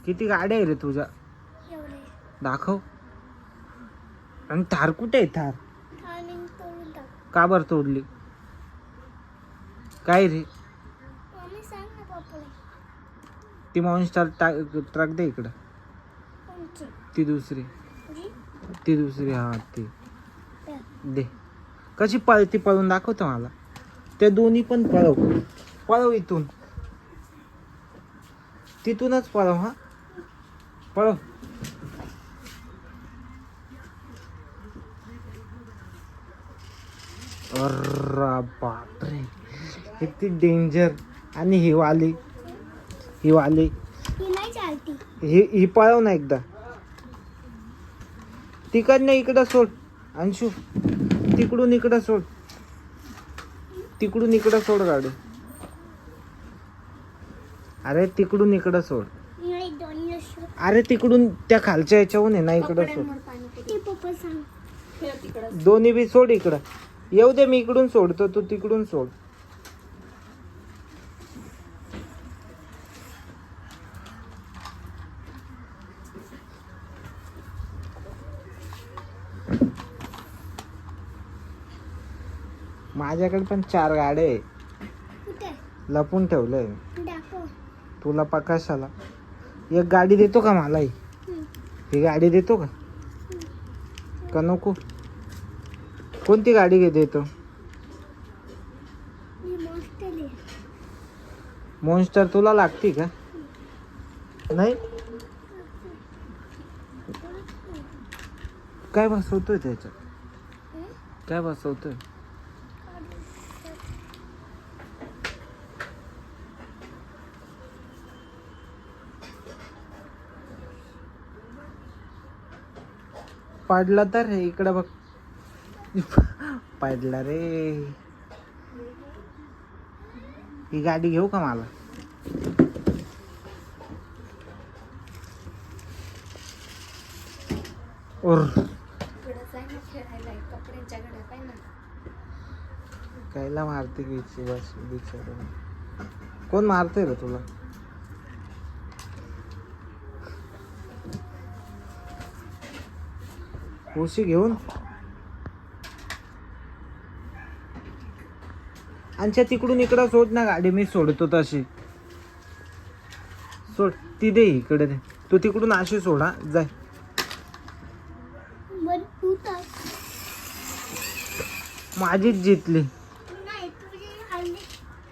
किती गाड्या आहे रे तुझ्या? एवढे. दाखव. आणि थार कुठे आहे थार? आणि तोडून टाक. का बरं तोडली? काय रे? मम्मी सांग ना पप्पाला. ती मॉन्स्टर ट्रक दे इकडं. कोणची? ती दुसरी. जी? ती दुसरी हा ती त्या. दे. कशी पळती पळून दाखवतो मला. ते दोन्ही पण पळव. पळव इथून. तिथूनच पळव हा. पळव. अरे बापरे किती डेंजर. आणि ही वाली ही नाही चालती. ही पळव ना एकदा. तिकडनं इकडं सोड अंशू. तिकडून इकडं सोड. तिकडून इकडं सोड गाडी. अरे तिकडून इकडं सोड. नाही दोन्ही असं. अरे तिकडून त्या खालच्या याच्याहून आहे ना इकडं सोड. ते पप्पा सांग. दोन्ही बी सोड इकडं. येऊ दे मी इकडून सोडतो तू तिकडून सोड. माझ्याकडे पण 4 गाड्या आहे. कुठे? लपून ठेवलंय. दाखव. तुला कशाला? एक गाडी देतो का मला ही? ही गाडी देतो का? का नको? कोणती गाडी देतो? मी मस्त आहे. मॉन्स्टर तुला लागती का? नाही. काय बसवतोय त्याच्यात? काय बसवतोय? पडला तर इकडं बघ. पडला रे. ही गाडी घेऊ का मला? कायला मारते बस बिचारा. कोण मारते रे तुला? उशी घेऊन आमच्या तिकडून इकडं सोड ना गाडी. मी सोडतो तशी. सोड. ती दे इकडे दे. तू तिकडून अशी सोडा जाय. माझीच जितली. नाही तुझी हल्ली.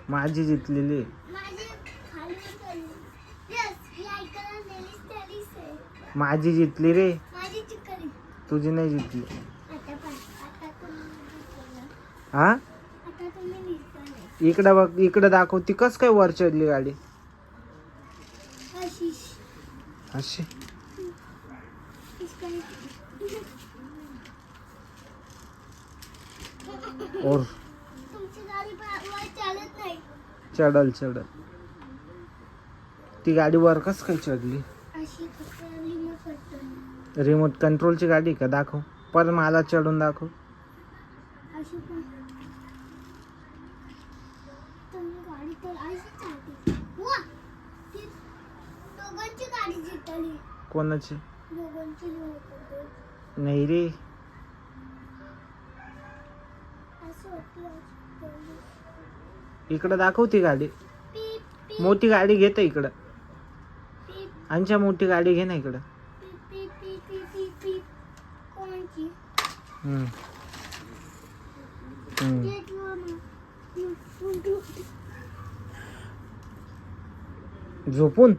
माझी जितलेली. माझी खाली चालली. यस ही ऐकायला नेलीस तरीच आहे. माझी जितली रे. माझी चिकरी. तुझी नाही जितली. आता पण आता तुम्ही. हा आता तुम्ही निघताय. इकडं बघ. इकडं दाखव. ती कस काय वर चढली गाडी? आशिष. अशी और तुमची गाडी वर चालत नाही. चढल. ती गाडी वर कस काय चढली? अशी रिमोट कंट्रोल. रिमोट कंट्रोलची गाडी का? दाखव. पर मला चढून दाखव. अशी पण तुम्ही गाडी तर अशी चालते. वा ती दोघांची गाडी जिंकली. कोणाची? दोघांची रिमोट कंट्रोल. नाही रे. असं होती. इकडं दाखव ती गाडी. पीप पीप मोठी गाडी घेत इकडं. पीप आमच्या मोठी गाडी घे ना इकडं. पीप पीप पीप पीप पीप पीप. कोणची? हम्म. गेट वर झोपून